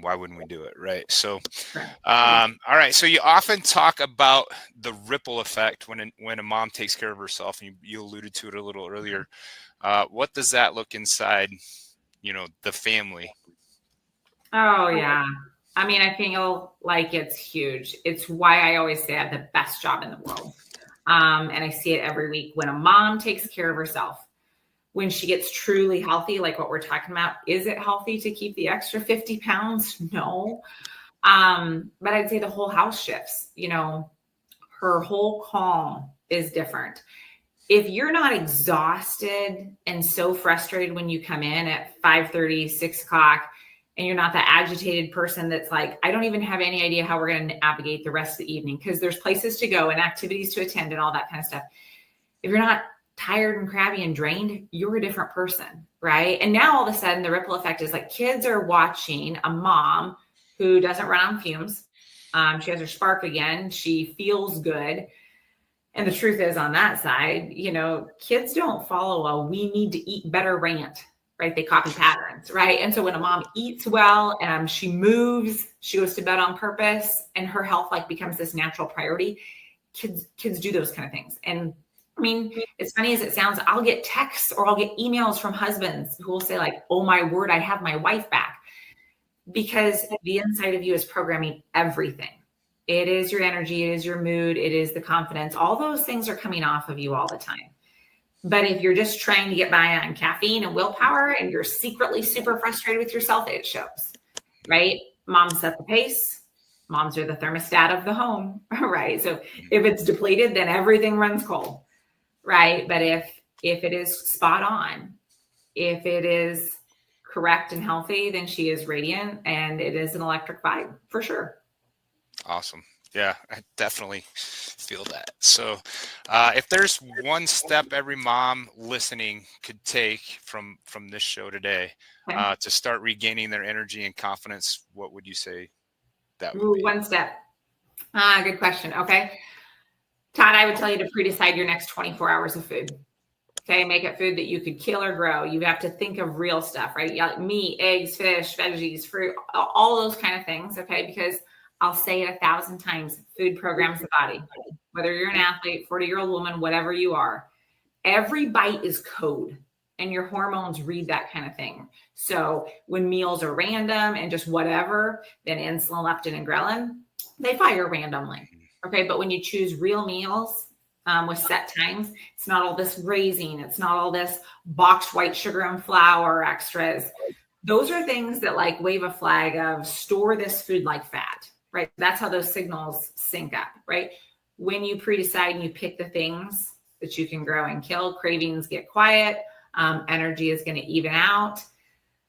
why wouldn't we do it? Right. So, all right. So you often talk about the ripple effect when a mom takes care of herself, and you alluded to it a little earlier. What does that look inside, you know, the family? Oh, yeah. I mean, I feel like it's huge. It's why I always say I have the best job in the world. And I see it every week. When a mom takes care of herself, when she gets truly healthy, like what we're talking about, is it healthy to keep the extra 50 pounds? No. But I'd say the whole house shifts. You know, her whole calm is different. If you're not exhausted and so frustrated when you come in at 5:30, 6 o'clock, and you're not the agitated person that's like, I don't even have any idea how we're going to navigate the rest of the evening, because there's places to go and activities to attend and all that kind of stuff. If you're not tired and crabby and drained, you're a different person, right? And now all of a sudden the ripple effect is like kids are watching a mom who doesn't run on fumes. She has her spark again. She feels good. And the truth is, on that side, you know, kids don't follow a we need to eat better rant, right? They copy patterns, right? And so when a mom eats well and she moves, she goes to bed on purpose, and her health like becomes this natural priority, kids do those kind of things. And I mean, as funny as it sounds, I'll get texts or I'll get emails from husbands who will say like, oh my word, I have my wife back. Because the inside of you is programming everything. It is your energy, it is your mood, it is the confidence. All those things are coming off of you all the time. But if you're just trying to get by on caffeine and willpower and you're secretly super frustrated with yourself, it shows, right? Moms set the pace. Moms are the thermostat of the home, right? So if it's depleted, then everything runs cold, right? But if it is spot on, if it is correct and healthy, then she is radiant, and it is an electric vibe for sure. Awesome. Yeah, I definitely feel that. So if there's one step every mom listening could take from this show today to start regaining their energy and confidence, what would you say that would be? One step. Good question. Okay. Todd, I would tell you to pre-decide your next 24 hours of food. Okay. Make it food that you could kill or grow. You have to think of real stuff, right? Yeah, meat, eggs, fish, veggies, fruit, all those kind of things. Okay. Because I'll say it 1,000 times, food programs the body. Whether you're an athlete, 40-year-old woman, whatever you are, every bite is code, and your hormones read that kind of thing. So when meals are random and just whatever, then insulin, leptin, and ghrelin, they fire randomly. Okay. But when you choose real meals with set times, it's not all this grazing. It's not all this boxed white sugar and flour extras. Those are things that like wave a flag of store this food like fat. Right. That's how those signals sync up, right? When you pre-decide and you pick the things that you can grow and kill, cravings get quiet, energy is going to even out.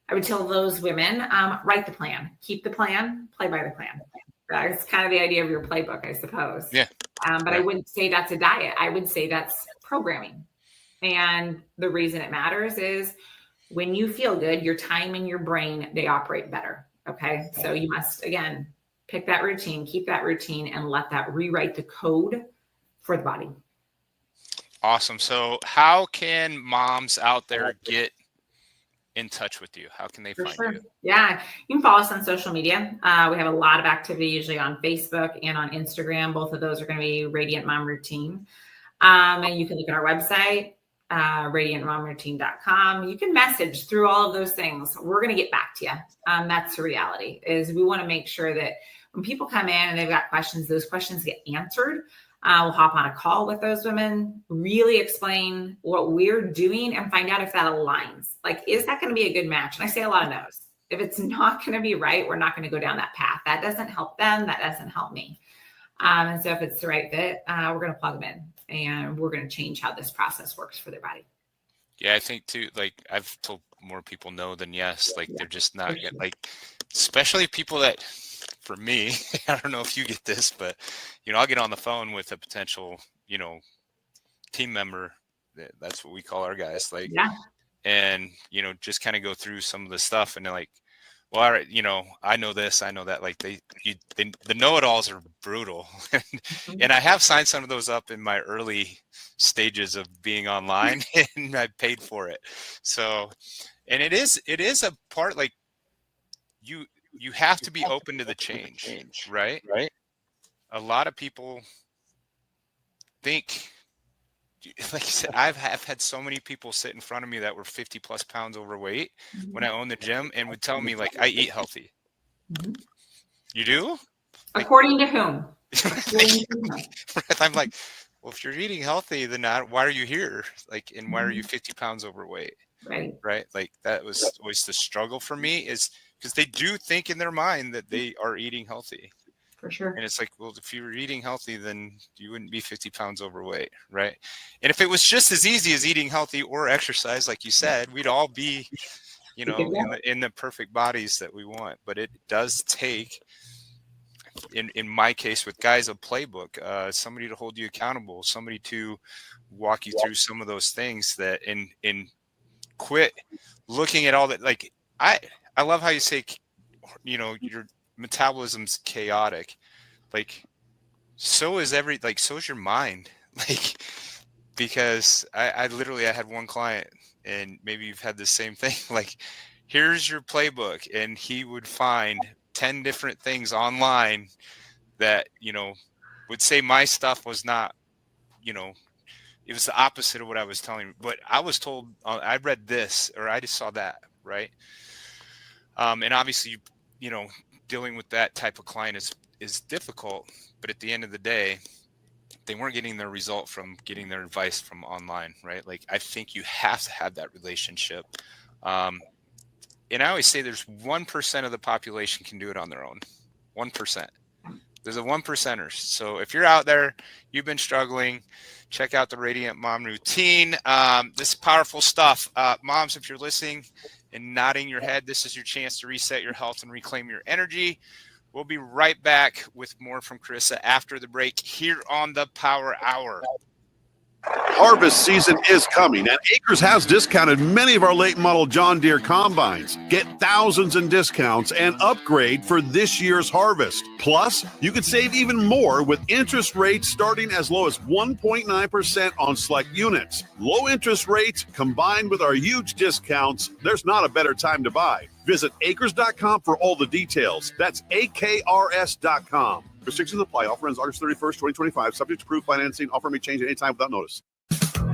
I would tell those women, write the plan, keep the plan, play by the plan. That's kind of the idea of your playbook, I suppose. Yeah. But I wouldn't say that's a diet. I would say that's programming. And the reason it matters is when you feel good, your time and your brain, they operate better. Okay. So you must, again, pick that routine, keep that routine, and let that rewrite the code for the body. Awesome. So how can moms out there get in touch with you? How can they find you? Yeah, you can follow us on social media. We have a lot of activity usually on Facebook and on Instagram. Both of those are going to be Radiant Mom Routine. And you can look at our website, radiantmomroutine.com. You can message through all of those things. We're going to get back to you. That's the reality, is we want to make sure that when people come in and they've got questions, those questions get answered. We'll hop on a call with those women, really explain what we're doing and find out if that aligns. Like, is that going to be a good match? And I say a lot of no's. If it's not going to be right, we're not going to go down that path. That doesn't help them. That doesn't help me. And so if it's the right fit, we're going to plug them in and we're going to change how this process works for their body. Yeah, I think too, like I've told more people no than yes. Like they're just not yet, like, especially people that, for me, I don't know if you get this, but, you know, I'll get on the phone with a potential, you know, team member. That's what we call our guys. Like, and, you know, just kind of go through some of the stuff and they're like, well, all right, you know, I know this, I know that. Like the know-it-alls are brutal. And I have signed some of those up in my early stages of being online and I paid for it. So, and it is a part, like you have to be open to the change, right? Right. A lot of people think, like I said, I've had so many people sit in front of me that were 50 plus pounds overweight when I owned the gym and would tell me, like, I eat healthy. You do? According to whom? I'm like, well, if you're eating healthy, then why are you here? Like, and why are you 50 pounds overweight? Right. Like that was always the struggle for me, is because they do think in their mind that they are eating healthy. For sure. And it's like, well, if you were eating healthy, then you wouldn't be 50 pounds overweight, right? And if it was just as easy as eating healthy or exercise, like you said, we'd all be, you know, in the perfect bodies that we want. But it does take, in my case with guys, a playbook, somebody to hold you accountable, somebody to walk you through some of those things that, in quit looking at all that. Like I love how you say, you know, your metabolism's chaotic. Like so is so is your mind. Like, because I literally had one client, and maybe you've had the same thing, like, here's your playbook, and he would find 10 different things online that, you know, would say my stuff was not, you know, it was the opposite of what I was telling him. But I was told, I read this, or I just saw that, right? And obviously, you know, dealing with that type of client is difficult, but at the end of the day, they weren't getting their result from getting their advice from online, right? Like, I think you have to have that relationship. And I always say there's 1% of the population can do it on their own. 1%. There's a 1%ers. So if you're out there, you've been struggling, check out the Radiant Mom Routine. This is powerful stuff. Moms, if you're listening and nodding your head, this is your chance to reset your health and reclaim your energy. We'll be right back with more from Carissa after the break here on the Power Hour. Harvest season is coming, and Acres has discounted many of our late model John Deere combines. Get thousands in discounts and upgrade for this year's harvest. Plus, you could save even more with interest rates starting as low as 1.9% on select units. Low interest rates combined with our huge discounts, there's not a better time to buy. Visit acres.com for all the details. That's AKRS.com. Restrictions apply. Offer ends August 31st, 2025. Subject to approved financing. Offer may change at any time without notice.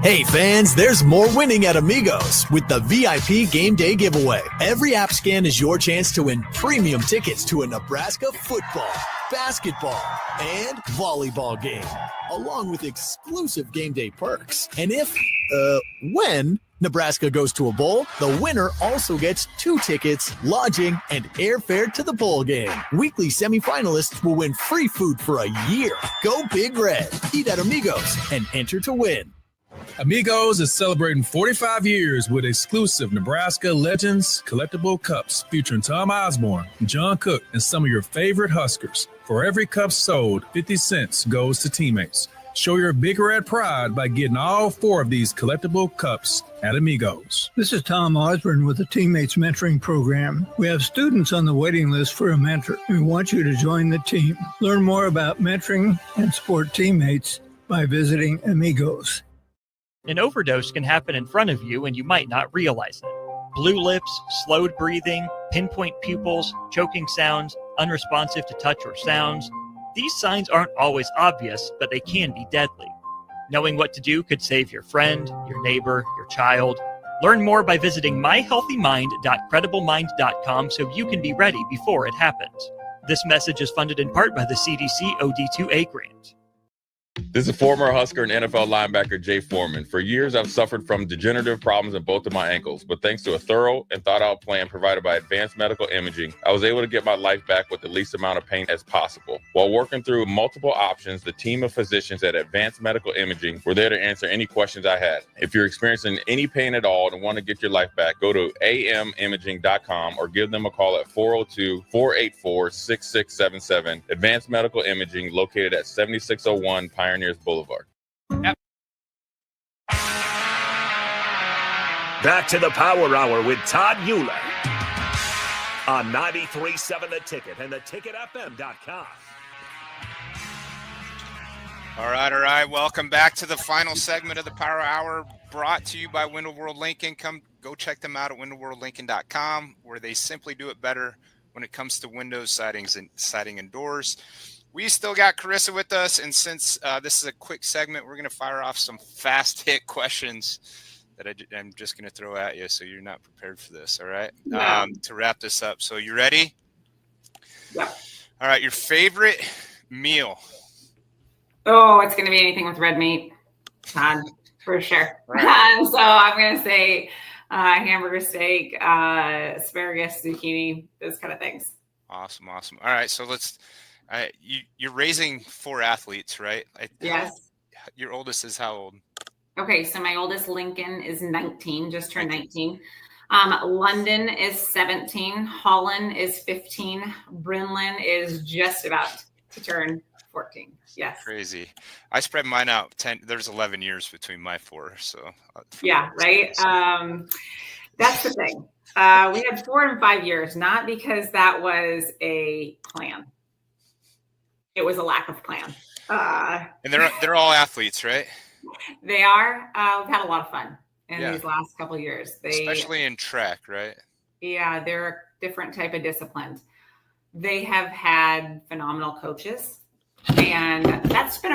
Hey fans, there's more winning at Amigos with the VIP Game Day giveaway. Every app scan is your chance to win premium tickets to a Nebraska football, basketball, and volleyball game, along with exclusive game day perks. And when Nebraska goes to a bowl, the winner also gets 2 tickets, lodging, and airfare to the bowl game. Weekly semifinalists will win free food for a year. Go Big Red. Eat at Amigos and enter to win. Amigos is celebrating 45 years with exclusive Nebraska Legends collectible cups featuring Tom Osborne, John Cook, and some of your favorite Huskers. For every cup sold, 50 cents goes to teammates. Show your Big Red pride by getting all 4 of these collectible cups at Amigos. This is Tom Osborne with the Teammates Mentoring Program. We have students on the waiting list for a mentor, and we want you to join the team. Learn more about mentoring and support teammates by visiting Amigos. An overdose can happen in front of you and you might not realize it. Blue lips, slowed breathing, pinpoint pupils, choking sounds, unresponsive to touch or sounds. These signs aren't always obvious, but they can be deadly. Knowing what to do could save your friend, your neighbor, your child. Learn more by visiting myhealthymind.crediblemmind.com so you can be ready before it happens. This message is funded in part by the CDC OD2A grant. This is former Husker and NFL linebacker Jay Foreman. For years, I've suffered from degenerative problems in both of my ankles, but thanks to a thorough and thought-out plan provided by Advanced Medical Imaging, I was able to get my life back with the least amount of pain as possible. While working through multiple options, the team of physicians at Advanced Medical Imaging were there to answer any questions I had. If you're experiencing any pain at all and want to get your life back, go to amimaging.com or give them a call at 402-484-6677. Advanced Medical Imaging, located at 7601 Pioneers Boulevard. Back to the Power Hour with Todd Uhlir on 93.7 The Ticket and theticketfm.com. All right. Welcome back to the final segment of the Power Hour, brought to you by Window World Lincoln. Go check them out at windowworldlincoln.com, where they simply do it better when it comes to windows, siding and doors. We still got Carissa with us, and since this is a quick segment, we're going to fire off some fast-hit questions that I'm just going to throw at you, so you're not prepared for this, all right? Yeah. To wrap this up. So you ready? Yeah. All right, your favorite meal? Oh, it's going to be anything with red meat, Todd, for sure. Right. So I'm going to say hamburger steak, asparagus, zucchini, those kind of things. Awesome. All right, so let's you're raising 4 athletes, right? Yes. Your oldest is how old? Okay, so my oldest, Lincoln, is 19, just turned 19. London is 17. Holland is 15. Brinlin is just about to turn 14. Yes. Crazy. I spread mine out 10. There's 11 years between my 4. So yeah, right. That's the thing. We had 4 and 5 years, not because that was a plan. It was a lack of plan. And they're all athletes, right? They are. We've had a lot of fun in these last couple of years. Especially in track, right? Yeah, they're a different type of discipline. They have had phenomenal coaches, and that's been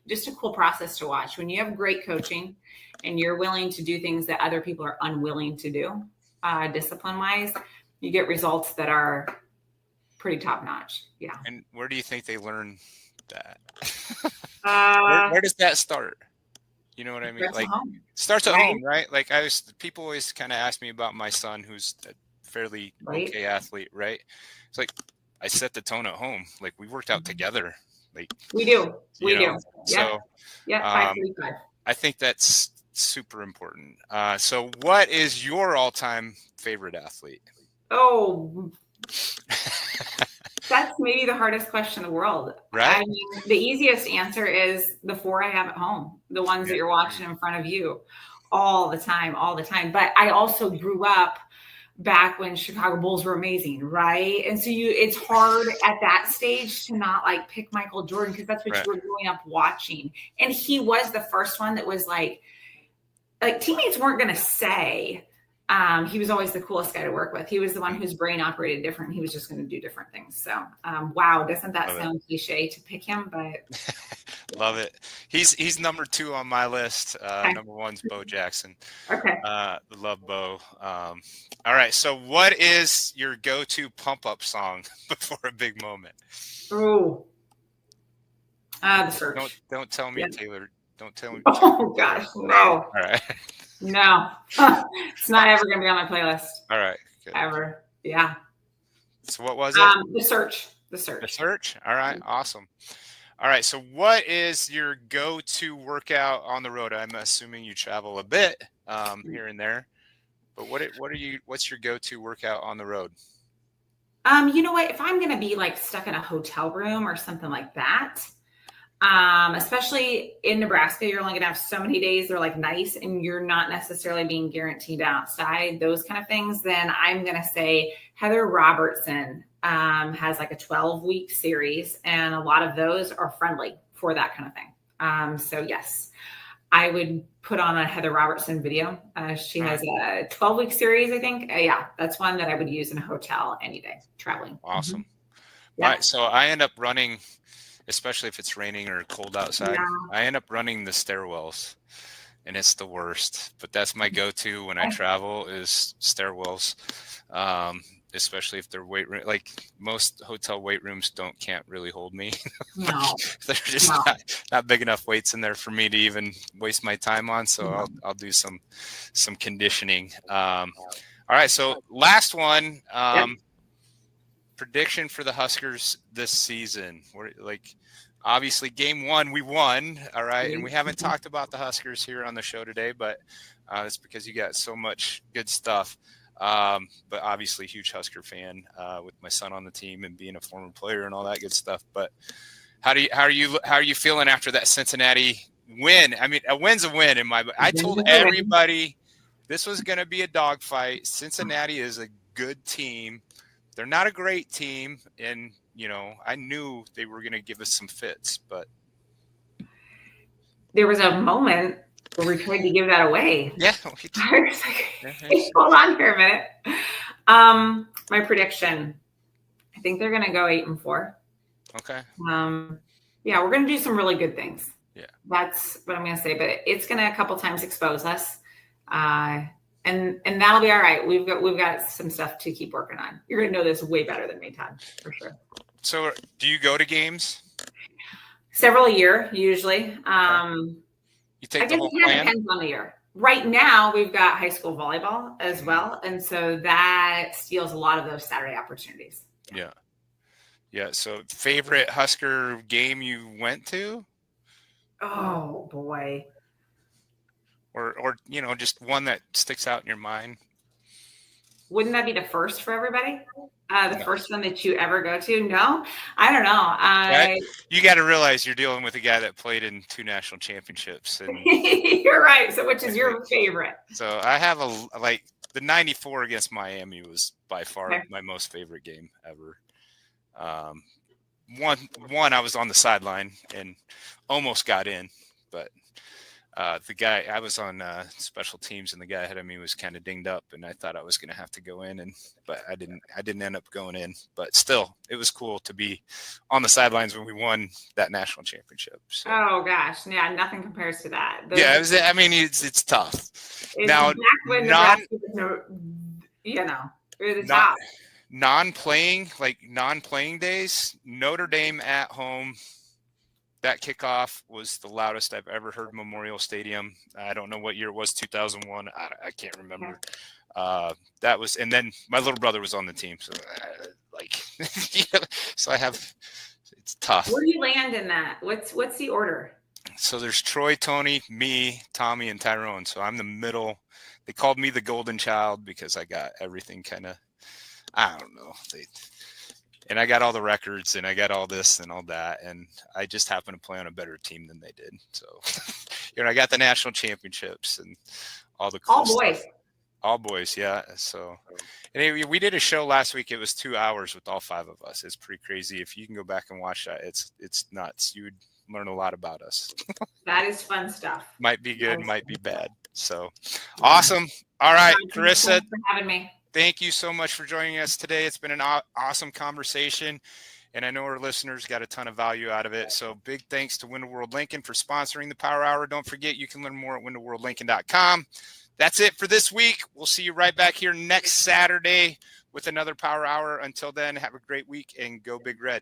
just a cool process to watch. When you have great coaching and you're willing to do things that other people are unwilling to do, discipline-wise, you get results that are pretty top-notch. Yeah. And where do you think they learn that? Where does that start? You know what I mean? Like, starts at home, right? Like people always kind of ask me about my son, who's a fairly okay athlete, right? It's like, I set the tone at home. Like, we worked out together. Like, we do. We do. So, yeah. I think that's super important. So what is your all-time favorite athlete? Oh, that's maybe the hardest question in the world. Right. I mean, the easiest answer is the 4 I have at home, the ones that you're watching in front of you all the time. But I also grew up back when Chicago Bulls were amazing, right? And so it's hard at that stage to not like pick Michael Jordan, because that's what you were growing up watching. And he was the first one that was like teammates weren't going to say, he was always the coolest guy to work with. He was the one whose brain operated different. He was just going to do different things. So, wow, doesn't that sound cliche to pick him? But love it. He's number 2 on my list. Number 1's Bo Jackson. Okay. Love Bo. All right. So, what is your go-to pump-up song before a big moment? Oh, The Search. Don't tell me Taylor. Don't tell me. Oh gosh, no. All right. No, it's not ever going to be on my playlist. All right. Good. Ever. Yeah. So what was it? The Search. All right. Awesome. All right. So what is your go-to workout on the road? I'm assuming you travel a bit here and there, but what's your go-to workout on the road? You know what? If I'm going to be like stuck in a hotel room or something like that, especially in Nebraska, you're only going to have so many days they're like nice and you're not necessarily being guaranteed outside, those kind of things. Then I'm going to say Heather Robertson has like a 12-week series, and a lot of those are friendly for that kind of thing. So yes, I would put on a Heather Robertson video. She has a 12-week series, I think. Yeah, that's one that I would use in a hotel any day traveling. Awesome. Mm-hmm. All right. So I end up running, especially if it's raining or cold outside, I end up running the stairwells, and it's the worst, but that's my go-to when I travel is stairwells. especially if they're weight room. Like most hotel weight rooms can't really hold me. No, They're just not big enough weights in there for me to even waste my time on. So I'll do some conditioning. All right. So last one, prediction for the Huskers this season. Obviously game 1, we won. All right. And we haven't talked about the Huskers here on the show today, but it's because you got so much good stuff. But obviously huge Husker fan, with my son on the team and being a former player and all that good stuff. But how are you feeling after that Cincinnati win? I mean, a win's a win in my, I told everybody this was going to be a dogfight. Cincinnati is a good team. They're not a great team. And, I knew they were going to give us some fits, but there was a moment where we tried to give that away. Yeah. Hold on here a minute. My prediction, I think they're going to go 8-4. Okay. Yeah, we're going to do some really good things. Yeah. That's what I'm going to say, but it's going to a couple times expose us. And that'll be all right. We've got some stuff to keep working on. You're going to know this way better than me, Todd, for sure. So do you go to games? Several a year, usually. You take the whole plan? It depends on the year. Right now, we've got high school volleyball as well. And so that steals a lot of those Saturday opportunities. Yeah. Yeah. So favorite Husker game you went to? Oh, boy. Or just one that sticks out in your mind? Wouldn't that be the first for everybody? The first one that you ever go to? No, I don't know. You got to realize you're dealing with a guy that played in 2 national championships. And you're right. So which is your favorite? So I have the 94 against Miami was by far my most favorite game ever. One I was on the sideline and almost got in, but the guy, I was on special teams, and the guy ahead of me was kind of dinged up, and I thought I was going to have to go in, but I didn't end up going in. But still, it was cool to be on the sidelines when we won that national championship. So. Oh gosh, yeah, nothing compares to that. It's tough. It's now, back when the top. Non-playing days, Notre Dame at home. That kickoff was the loudest I've ever heard Memorial Stadium. I don't know what year it was, 2001. I can't remember. That was, and then my little brother was on the team. So it's tough. Where do you land in that? What's the order? So there's Troy, Tony, me, Tommy, and Tyrone. So I'm the middle. They called me the golden child because I got everything kind of, I don't know. And I got all the records and I got all this and all that. And I just happened to play on a better team than they did. So, I got the national championships and all the cool stuff. All boys. Yeah. So anyway, we did a show last week. It was 2 hours with all 5 of us. It's pretty crazy. If you can go back and watch that, it's nuts. You would learn a lot about us. That is fun stuff. Might be good, might be bad. So awesome. All right, Carissa. Thanks for having me. Thank you so much for joining us today. It's been an awesome conversation, and I know our listeners got a ton of value out of it. So big thanks to Window World Lincoln for sponsoring the Power Hour. Don't forget, you can learn more at windowworldlincoln.com. That's it for this week. We'll see you right back here next Saturday with another Power Hour. Until then, have a great week and go Big Red.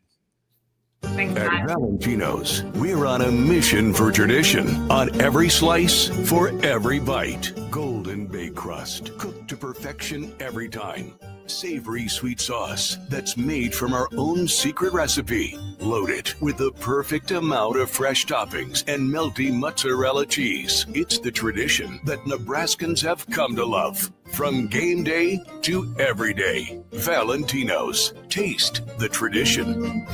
Thanks, At Valentino's, we're on a mission for tradition. On every slice, for every bite. Golden baked crust, cooked to perfection every time. Savory sweet sauce that's made from our own secret recipe. Loaded with the perfect amount of fresh toppings and melty mozzarella cheese. It's the tradition that Nebraskans have come to love. From game day to every day. Valentino's. Taste the tradition.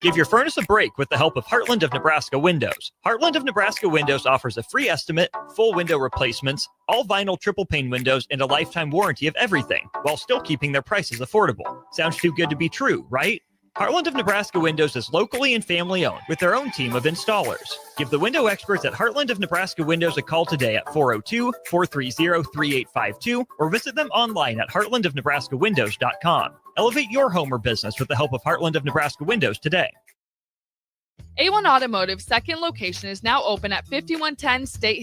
Give your furnace a break with the help of Heartland of Nebraska Windows. Heartland of Nebraska Windows offers a free estimate, full window replacements, all vinyl triple pane windows, and a lifetime warranty of everything, while still keeping their prices affordable. Sounds too good to be true, right? Heartland of Nebraska Windows is locally and family owned with their own team of installers. Give the window experts at Heartland of Nebraska Windows a call today at 402-430-3852 or visit them online at heartlandofnebraskawindows.com. Elevate your home or business with the help of Heartland of Nebraska Windows today. A1 Automotive's second location is now open at 5110 State Hill